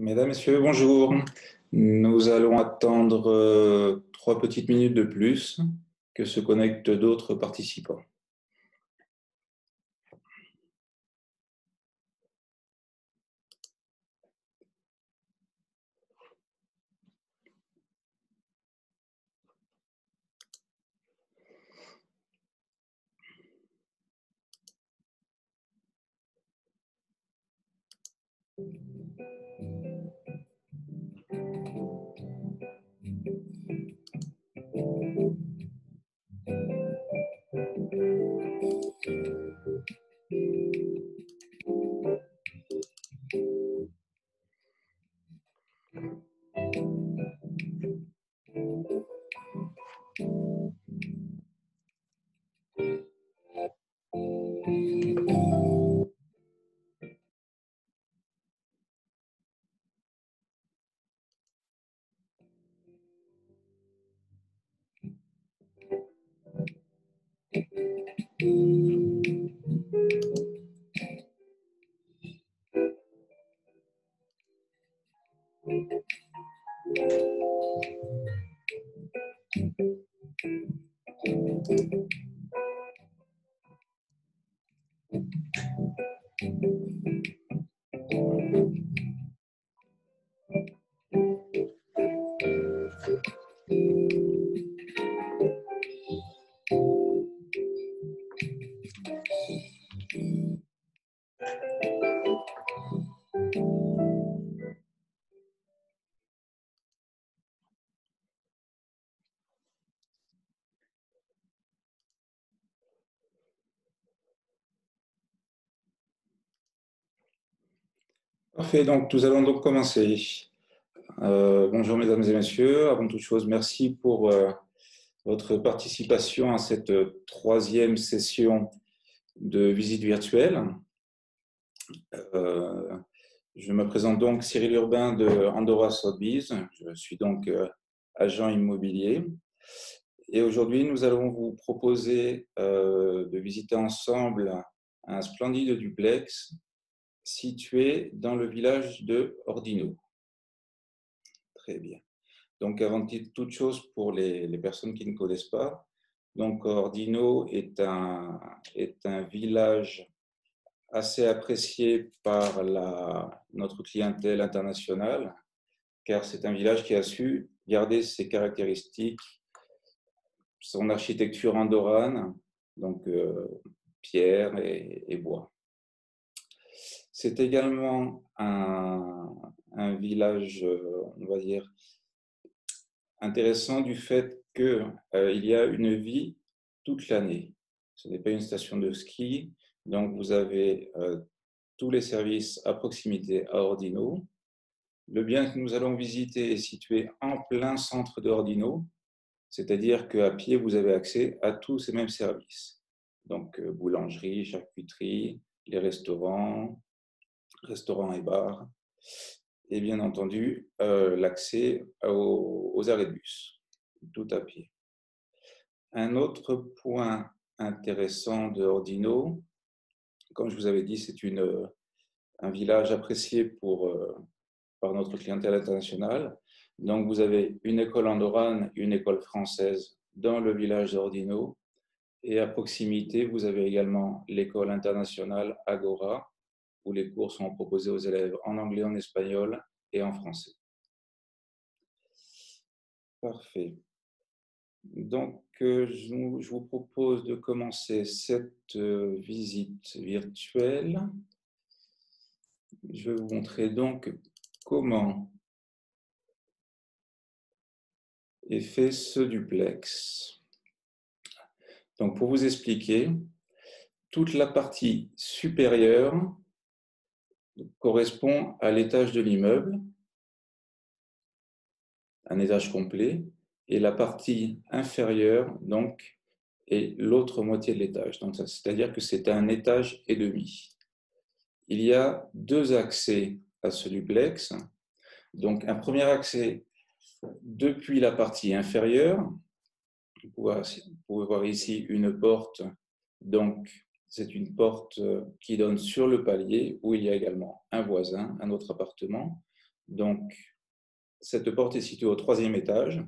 Mesdames, Messieurs, bonjour. Nous allons attendre 3 petites minutes de plus que se connectent d'autres participants. Parfait, donc nous allons donc commencer. Bonjour mesdames et messieurs, avant toute chose, merci pour votre participation à cette troisième session de visite virtuelle. Je me présente donc Cyril Urbain de Andorra Sotheby's, je suis donc agent immobilier. Et aujourd'hui, nous allons vous proposer de visiter ensemble un splendide duplex situé dans le village de Ordino. Très bien. Donc, avant toute chose, pour les personnes qui ne connaissent pas, donc Ordino est un village assez apprécié par notre clientèle internationale, car c'est un village qui a su garder ses caractéristiques, son architecture andorrane, donc pierre et bois. C'est également un village, on va dire, intéressant du fait qu'il y a une vie toute l'année. Ce n'est pas une station de ski, donc vous avez tous les services à proximité à Ordino. Le bien que nous allons visiter est situé en plein centre d'Ordino, c'est-à-dire qu'à pied, vous avez accès à tous ces mêmes services. Donc, boulangerie, charcuterie, les restaurants et bars, et bien entendu, l'accès aux arrêts de bus, tout à pied. Un autre point intéressant de Ordino, comme je vous avais dit, c'est un village apprécié par notre clientèle internationale. Donc, vous avez une école andorrane, une école française dans le village d'Ordino. Et à proximité, vous avez également l'école internationale Agora, où les cours sont proposés aux élèves en anglais, en espagnol et en français. Parfait. Donc, je vous propose de commencer cette visite virtuelle. Je vais vous montrer donc comment est fait ce duplex. Donc, pour vous expliquer, toute la partie supérieure correspond à l'étage de l'immeuble, un étage complet, et la partie inférieure, donc, est l'autre moitié de l'étage. Donc, c'est-à-dire que c'est un étage et demi. Il y a 2 accès à ce duplex. Donc, un premier accès depuis la partie inférieure. Vous pouvez voir ici une porte. Donc, c'est une porte qui donne sur le palier où il y a également un voisin, un autre appartement. Donc, cette porte est située au 3e étage.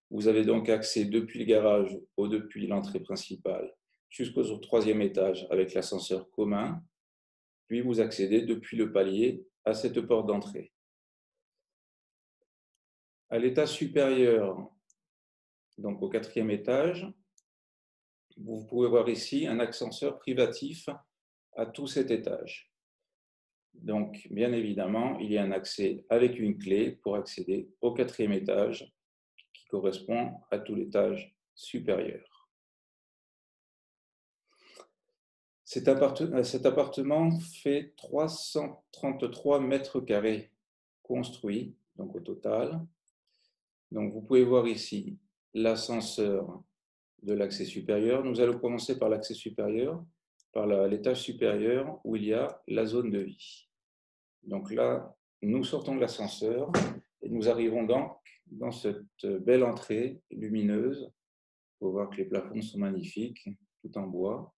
Vous avez donc accès depuis le garage ou depuis l'entrée principale jusqu'au 3e étage avec l'ascenseur commun. Puis vous accédez depuis le palier à cette porte d'entrée. À l'étage supérieur, donc au 4e étage, vous pouvez voir ici un ascenseur privatif à tout cet étage. Donc, bien évidemment, il y a un accès avec une clé pour accéder au 4e étage qui correspond à tout l'étage supérieur. Cet appartement fait 333 mètres carrés construits, donc au total. Donc, vous pouvez voir ici l'ascenseur de l'accès supérieur. Nous allons commencer par l'accès supérieur, par l'étage supérieur où il y a la zone de vie. Donc là, nous sortons de l'ascenseur et nous arrivons donc dans cette belle entrée lumineuse. Il faut voir que les plafonds sont magnifiques, tout en bois.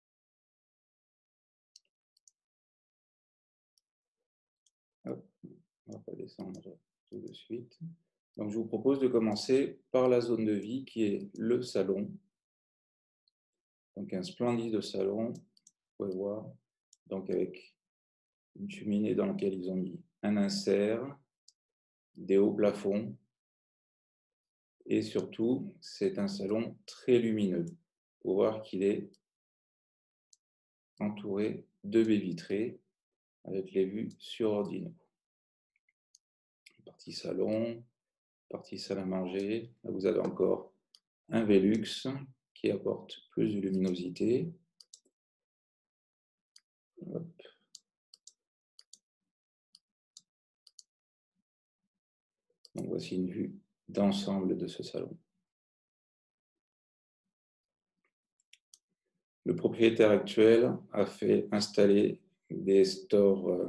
Hop, on ne va pas descendre tout de suite. Donc je vous propose de commencer par la zone de vie qui est le salon. Donc un splendide salon, vous pouvez voir, donc avec une cheminée dans laquelle ils ont mis un insert, des hauts plafonds, et surtout, c'est un salon très lumineux. Pour voir qu'il est entouré de baies vitrées avec les vues sur Ordino. Partie salon, partie salle à manger. Là, vous avez encore un Velux qui apporte plus de luminosité. Hop. Donc voici une vue d'ensemble de ce salon. Le propriétaire actuel a fait installer des stores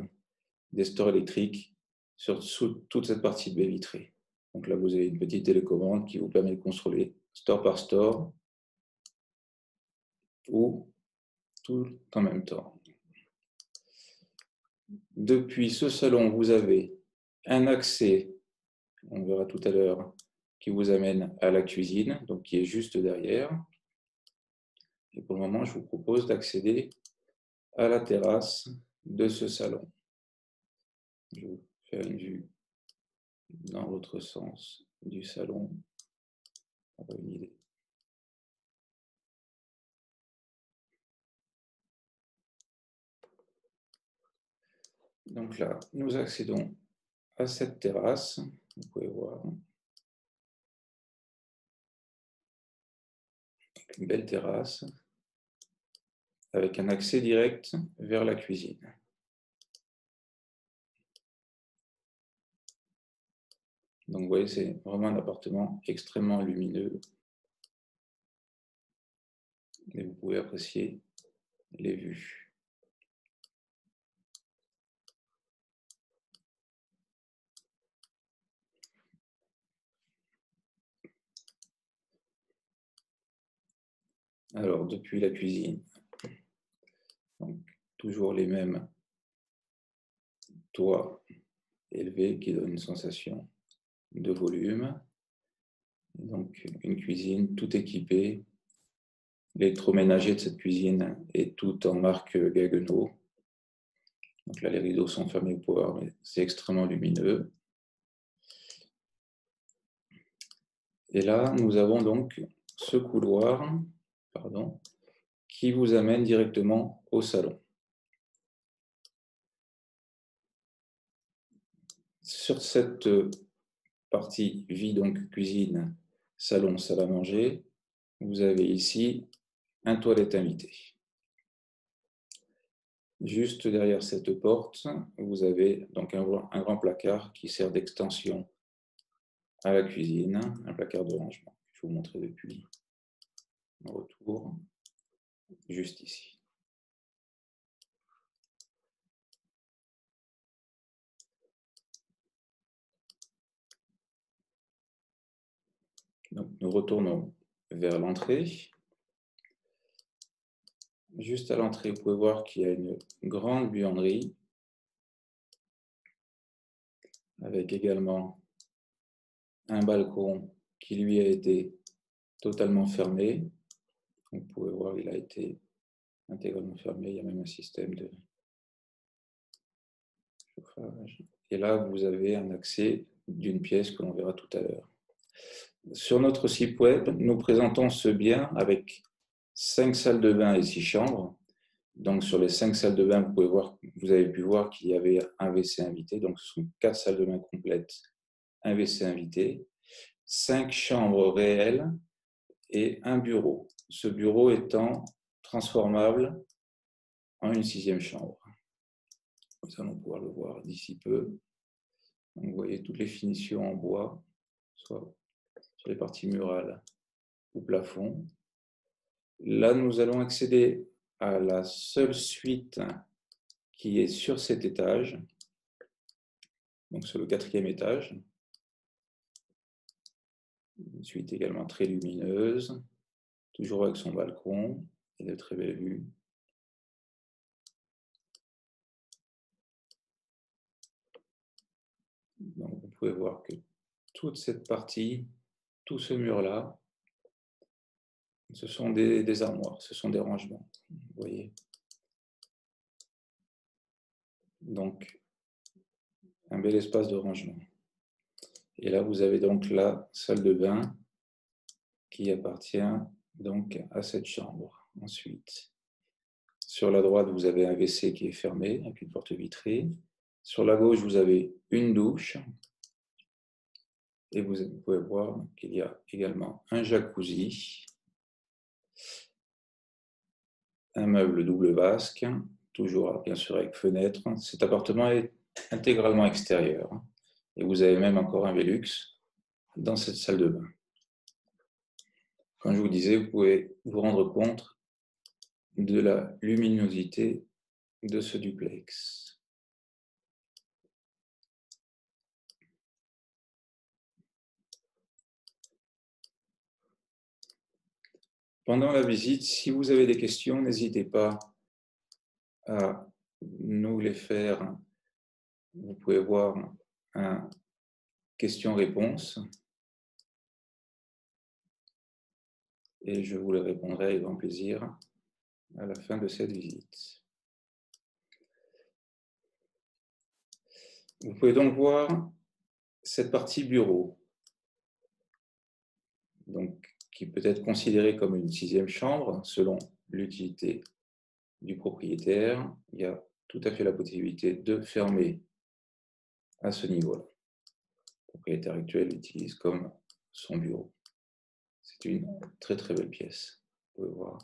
électriques sur toute cette partie de baie vitrée. Donc là, vous avez une petite télécommande qui vous permet de contrôler store par store ou tout en même temps. Depuis ce salon, vous avez un accès, on verra tout à l'heure, qui vous amène à la cuisine, donc qui est juste derrière. Et pour le moment, je vous propose d'accéder à la terrasse de ce salon. Je vais vous faire une vue dans l'autre sens du salon pour avoir une idée. Donc là, nous accédons à cette terrasse. Vous pouvez voir une belle terrasse avec un accès direct vers la cuisine. Donc vous voyez, c'est vraiment un appartement extrêmement lumineux. Et vous pouvez apprécier les vues. Alors, depuis la cuisine, donc, toujours les mêmes toits élevés qui donnent une sensation de volume. Donc, une cuisine tout équipée. L'électroménager de cette cuisine est tout en marque Gaggenau. Donc là, les rideaux sont fermés au power, mais c'est extrêmement lumineux. Et là, nous avons donc ce couloir, qui vous amène directement au salon. Sur cette partie vie, donc cuisine, salon, salle à manger, vous avez ici un toilette invité. Juste derrière cette porte, vous avez donc un grand placard qui sert d'extension à la cuisine, un placard de rangement. Je vais vous montrer depuis le retour, juste ici. Donc, nous retournons vers l'entrée. Juste à l'entrée, vous pouvez voir qu'il y a une grande buanderie avec également un balcon qui lui a été totalement fermé. Vous pouvez voir, il a été intégralement fermé. Il y a même un système de chauffage. Et là, vous avez un accès d'une pièce que l'on verra tout à l'heure. Sur notre site web, nous présentons ce bien avec 5 salles de bain et 6 chambres. Donc, sur les 5 salles de bain, vous avez pu voir qu'il y avait un WC invité. Donc, ce sont 4 salles de bain complètes, un WC invité, 5 chambres réelles et un bureau. Ce bureau étant transformable en une 6e chambre. Nous allons pouvoir le voir d'ici peu. Donc, vous voyez toutes les finitions en bois, soit sur les parties murales ou plafond. Là, nous allons accéder à la seule suite qui est sur cet étage, donc sur le 4e étage. Une suite également très lumineuse, toujours avec son balcon et de très belles vues. Donc, vous pouvez voir que toute cette partie, tout ce mur-là, ce sont des armoires, ce sont des rangements. Vous voyez. Donc, un bel espace de rangement. Et là, vous avez donc la salle de bain qui appartient donc à cette chambre. Ensuite, sur la droite, vous avez un WC qui est fermé avec une porte vitrée. Sur la gauche, vous avez une douche. Et vous pouvez voir qu'il y a également un jacuzzi, un meuble double vasque, toujours bien sûr avec fenêtre. Cet appartement est intégralement extérieur. Et vous avez même encore un Velux dans cette salle de bain. Comme je vous disais, vous pouvez vous rendre compte de la luminosité de ce duplex. Pendant la visite, si vous avez des questions, n'hésitez pas à nous les faire. Vous pouvez voir un question-réponse et je vous les répondrai avec grand plaisir à la fin de cette visite. Vous pouvez donc voir cette partie bureau, donc, qui peut être considérée comme une 6e chambre selon l'utilité du propriétaire. Il y a tout à fait la possibilité de fermer à ce niveau-là. Le propriétaire actuel l'utilise comme son bureau. C'est une très très belle pièce. Vous pouvez voir.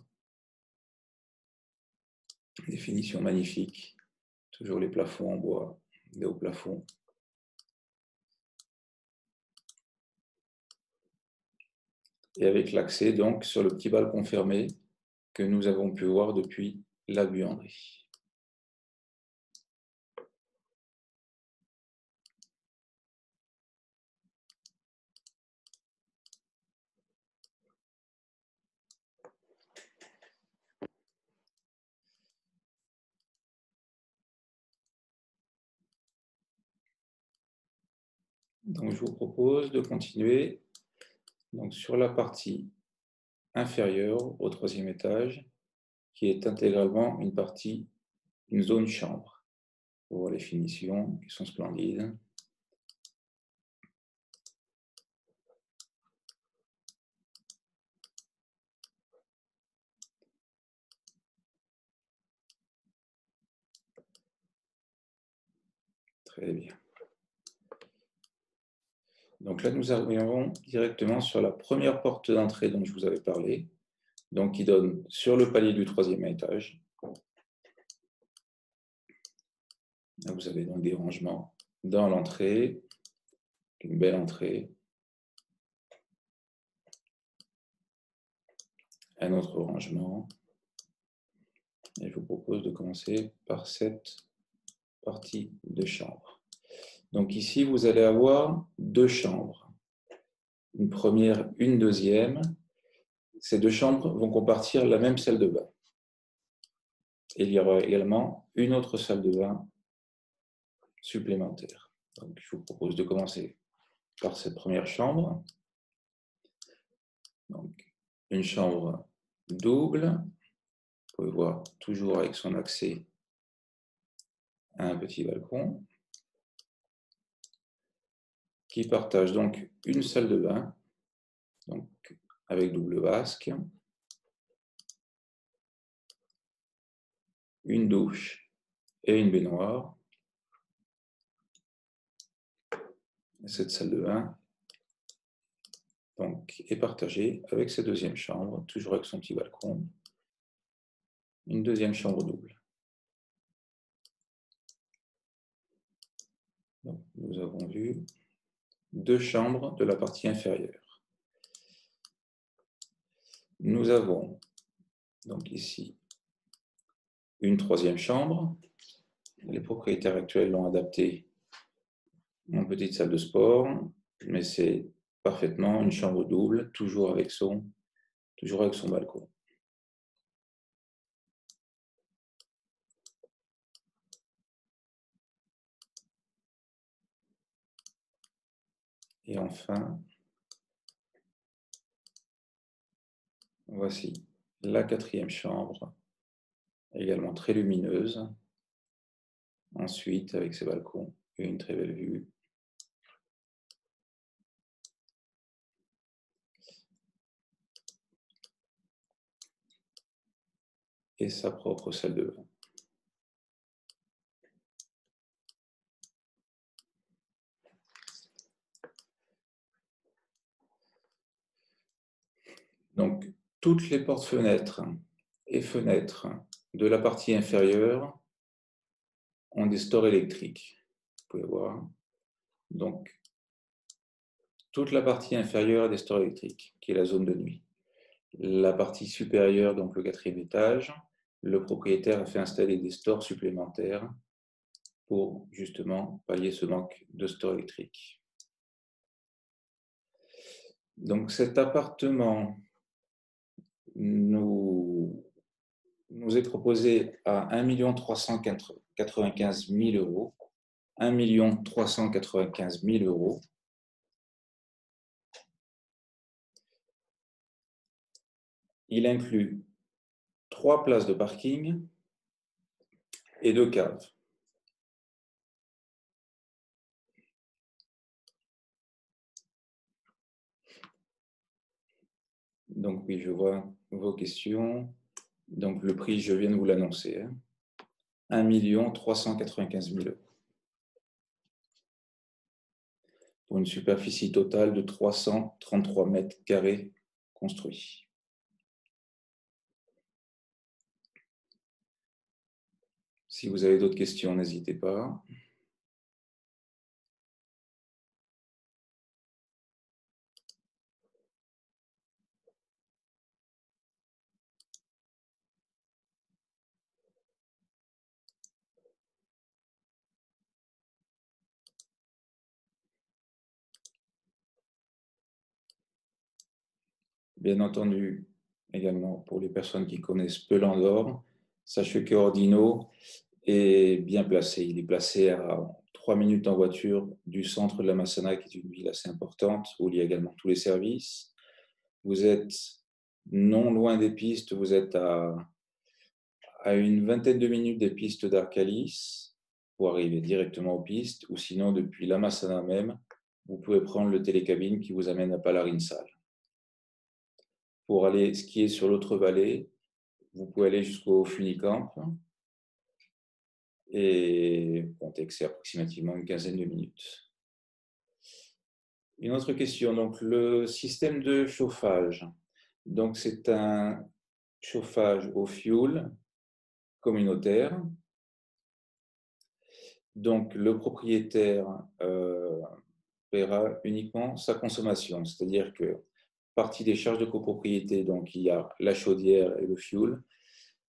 Des finitions magnifiques. Toujours les plafonds en bois, des hauts plafonds. Et avec l'accès donc sur le petit balcon fermé que nous avons pu voir depuis la buanderie. Donc, je vous propose de continuer donc, sur la partie inférieure au 3e étage, qui est intégralement une zone chambre. Vous voyez les finitions qui sont splendides. Très bien. Donc là, nous arrivons directement sur la première porte d'entrée dont je vous avais parlé, donc qui donne sur le palier du 3e étage. Là, vous avez donc des rangements dans l'entrée, une belle entrée. Un autre rangement. Et je vous propose de commencer par cette partie de chambre. Donc ici, vous allez avoir 2 chambres. Une première, une deuxième. Ces 2 chambres vont compartir la même salle de bain. Et il y aura également une autre salle de bain supplémentaire. Donc, je vous propose de commencer par cette première chambre. Donc, une chambre double. Vous pouvez voir toujours avec son accès à un petit balcon qui partage donc une salle de bain, donc avec double vasque, une douche et une baignoire. Cette salle de bain donc, est partagée avec sa deuxième chambre, toujours avec son petit balcon, une deuxième chambre double. Donc, nous avons vu 2 chambres de la partie inférieure. Nous avons donc ici une troisième chambre. Les propriétaires actuels l'ont adaptée en petite salle de sport, mais c'est parfaitement une chambre double, toujours avec son balcon. Et enfin, voici la quatrième chambre, également très lumineuse. Ensuite, avec ses balcons et une très belle vue. Et sa propre salle de bain. Donc, toutes les portes-fenêtres et fenêtres de la partie inférieure ont des stores électriques. Vous pouvez voir. Donc, toute la partie inférieure a des stores électriques, qui est la zone de nuit. La partie supérieure, donc le 4e étage, le propriétaire a fait installer des stores supplémentaires pour justement pallier ce manque de stores électriques. Donc cet appartement nous est proposé à 1 395 000 euros. 1 395 000 euros. Il inclut 3 places de parking et 2 caves. Donc oui, je vois vos questions. Donc le prix, je viens de vous l'annoncer. 1 395 000 euros. Pour une superficie totale de 333 mètres carrés construits. Si vous avez d'autres questions, n'hésitez pas. Bien entendu, également pour les personnes qui connaissent peu l'Andorre, sachez que Ordino est bien placé. Il est placé à 3 minutes en voiture du centre de la Massana, qui est une ville assez importante, où il y a également tous les services. Vous êtes non loin des pistes, vous êtes à une vingtaine de minutes des pistes d'Arcalis pour arriver directement aux pistes, ou sinon depuis la Massana même, vous pouvez prendre le télécabine qui vous amène à Palarinsal. Pour aller skier sur l'autre vallée, vous pouvez aller jusqu'au Funicamp et comptez que c'est approximativement une quinzaine de minutes. Une autre question, donc le système de chauffage. Donc c'est un chauffage au fioul communautaire. Donc le propriétaire paiera uniquement sa consommation, c'est-à-dire que partie des charges de copropriété, donc il y a la chaudière et le fioul,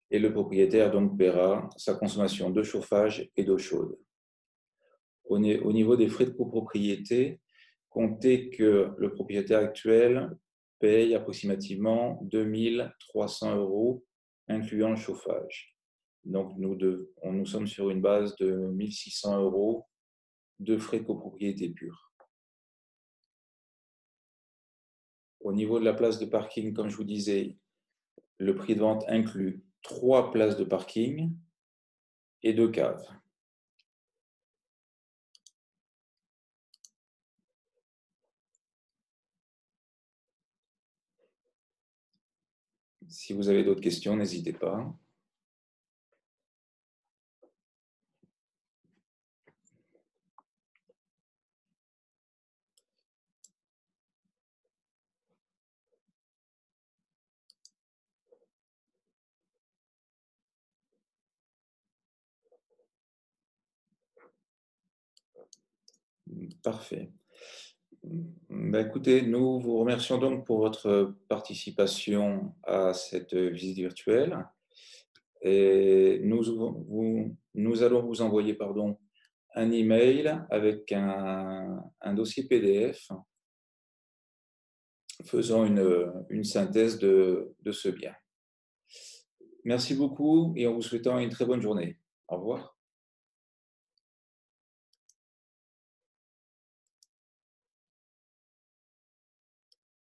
et le propriétaire donc paiera sa consommation de chauffage et d'eau chaude. Au niveau des frais de copropriété, comptez que le propriétaire actuel paye approximativement 2 300 euros, incluant le chauffage. Donc nous sommes sur une base de 1 600 euros de frais de copropriété pure. Au niveau de la place de parking, comme je vous disais, le prix de vente inclut 3 places de parking et 2 caves. Si vous avez d'autres questions, n'hésitez pas. Parfait. Écoutez, nous vous remercions donc pour votre participation à cette visite virtuelle et nous allons vous envoyer un email avec un dossier PDF faisant une synthèse de ce bien. Merci beaucoup et en vous souhaitant une très bonne journée. Au revoir.